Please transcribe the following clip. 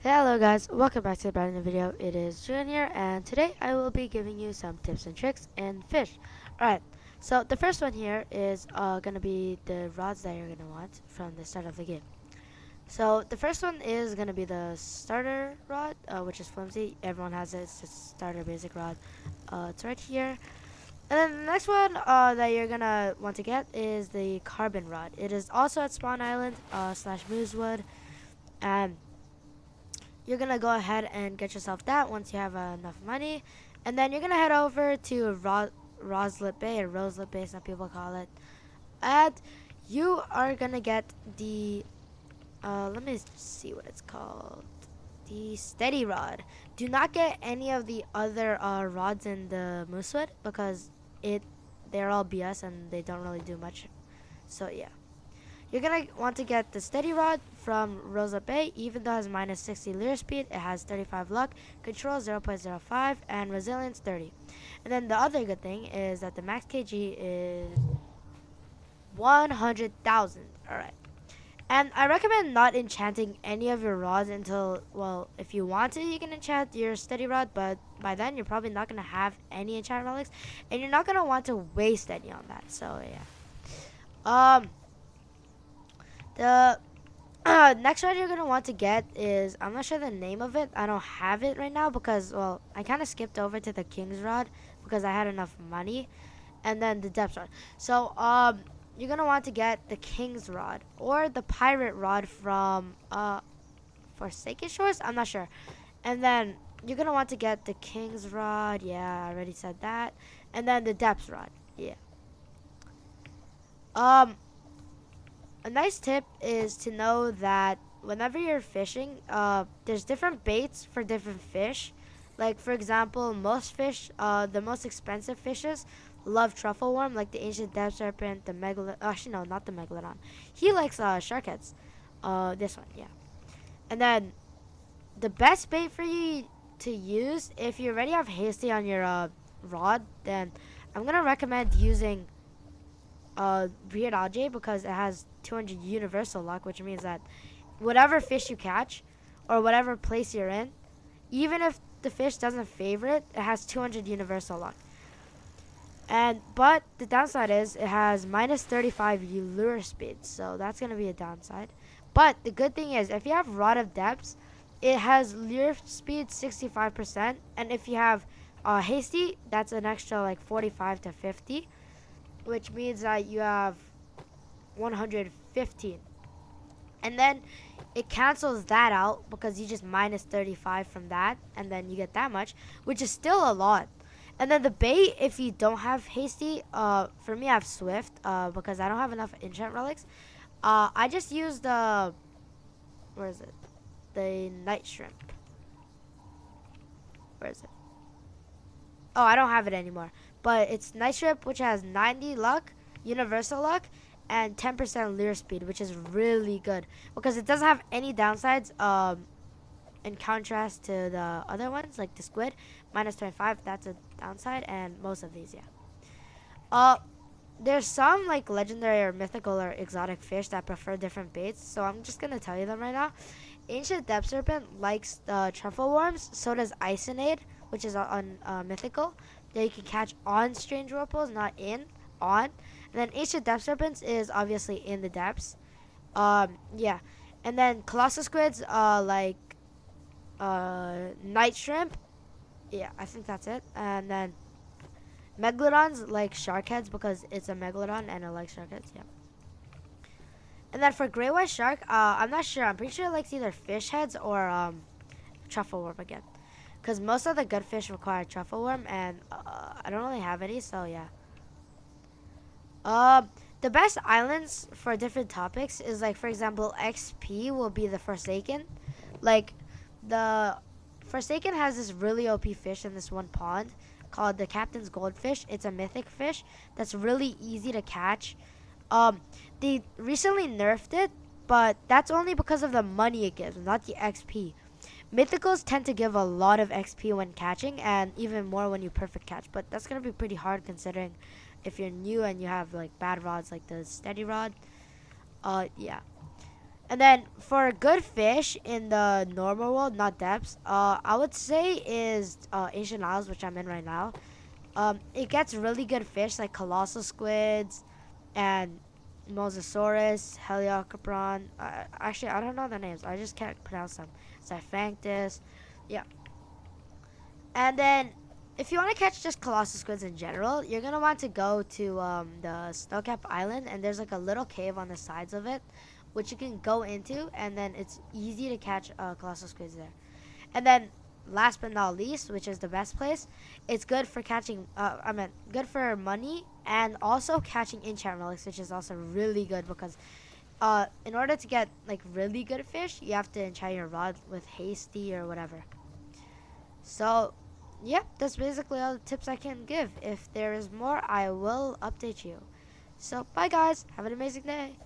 Hello guys, welcome back to a brand new video. It is Julian here, and today I will be giving you some tips and tricks in fish. Alright, so the first one here is gonna be the rods that you're gonna want from the start of the game. So the first one is gonna be the starter rod, which is flimsy. Everyone has it. It's just starter basic rod. It's right here. And then the next one that you're gonna want to get is the carbon rod. It is also at Spawn Island slash Moosewood, and you're gonna go ahead and get yourself that once you have enough money, and then you're gonna head over to Roslip Bay, or Roslip Bay, some people call it, and you are gonna get the let me see what it's called, the steady rod. Do not get any of the other rods in the Moosewood because they're all BS and they don't really do much. So yeah. You're going to want to get the steady rod from Rosa Bay. Even though it has minus 60 lure speed, it has 35 luck, control 0.05, and resilience 30. And then the other good thing is that the max KG is 100,000. Alright. And I recommend not enchanting any of your rods until, well, if you want to, you can enchant your steady rod, but by then you're probably not going to have any enchant relics, and you're not going to want to waste any on that. So, yeah. The next rod you're going to want to get is, I'm not sure the name of it. I don't have it right now because, well, I kind of skipped over to the King's Rod because I had enough money. And then the Depth Rod. So, you're going to want to get the King's Rod or the Pirate Rod from Forsaken Shores. I'm not sure. And then you're going to want to get the King's Rod. Yeah, I already said that. And then the Depth Rod. Yeah. A nice tip is to know that whenever you're fishing, there's different baits for different fish. Like, for example, most fish, the most expensive fishes, love truffle worm, like the ancient depth serpent, the megalodon. Actually, no, not the megalodon. He likes shark heads. This one, yeah. And then the best bait for you to use if you already have hasty on your rod, then I'm gonna recommend using weird algae because it has 200 universal luck, which means that whatever fish you catch or whatever place you're in, even if the fish doesn't favor it, it has 200 universal luck. But the downside is it has minus 35 lure speed, so that's gonna be a downside. But the good thing is if you have rod of depths, it has lure speed 65%, and if you have hasty, that's an extra like 45 to 50, which means that you have 115. And then it cancels that out because you just minus 35 from that, and then you get that much, which is still a lot. And then the bait, if you don't have hasty, for me I have swift, because I don't have enough enchant relics. I just use the, where is it? The night shrimp. Where is it? Oh, I don't have it anymore. But it's night shrimp, which has 90 luck, universal luck, and 10% lure speed, which is really good because it doesn't have any downsides. In contrast to the other ones, like the squid, minus 25, that's a downside, and most of these, yeah. There's some like legendary or mythical or exotic fish that prefer different baits, so I'm just gonna tell you them right now. Ancient depth serpent likes truffle worms. So does Isonade, which is on mythical, that you can catch on strange whirlpools, not in, on. And then ancient depth serpents is obviously in the depths. Yeah. And then colossal squids, like night shrimp. Yeah, I think that's it. And then megalodons like shark heads because it's a megalodon and it likes shark heads. Yeah. And then for gray white shark, I'm not sure. I'm pretty sure it likes either fish heads or truffle worm again, because most of the good fish require truffle worm, and I don't really have any. So yeah. The best islands for different topics is, like, for example, XP will be the Forsaken. Like, the Forsaken has this really OP fish in this one pond called the Captain's Goldfish. It's a mythic fish that's really easy to catch. They recently nerfed it, but that's only because of the money it gives, not the XP. Mythicals tend to give a lot of XP when catching, and even more when you perfect catch, but that's gonna be pretty hard considering if you're new and you have like bad rods like the steady rod. Yeah. And then for good fish in the normal world, not depths, I would say is Ancient Isles, which I'm in right now. It gets really good fish like colossal squids and Mosasaurus, Heliocopron. Actually, I don't know the names. I just can't pronounce them. Xiphanthes. Yeah. And then if you want to catch just colossal squids in general, you're going to want to go to the Snowcap Island. And there's like a little cave on the sides of it, which you can go into. And then it's easy to catch colossal squids there. And then last but not least, which is the best place, it's good for catching, good for money and also catching enchant relics, which is also really good because in order to get like really good fish, you have to enchant your rod with hasty or whatever. So, yeah, that's basically all the tips I can give. If there is more, I will update you. So, bye guys. Have an amazing day.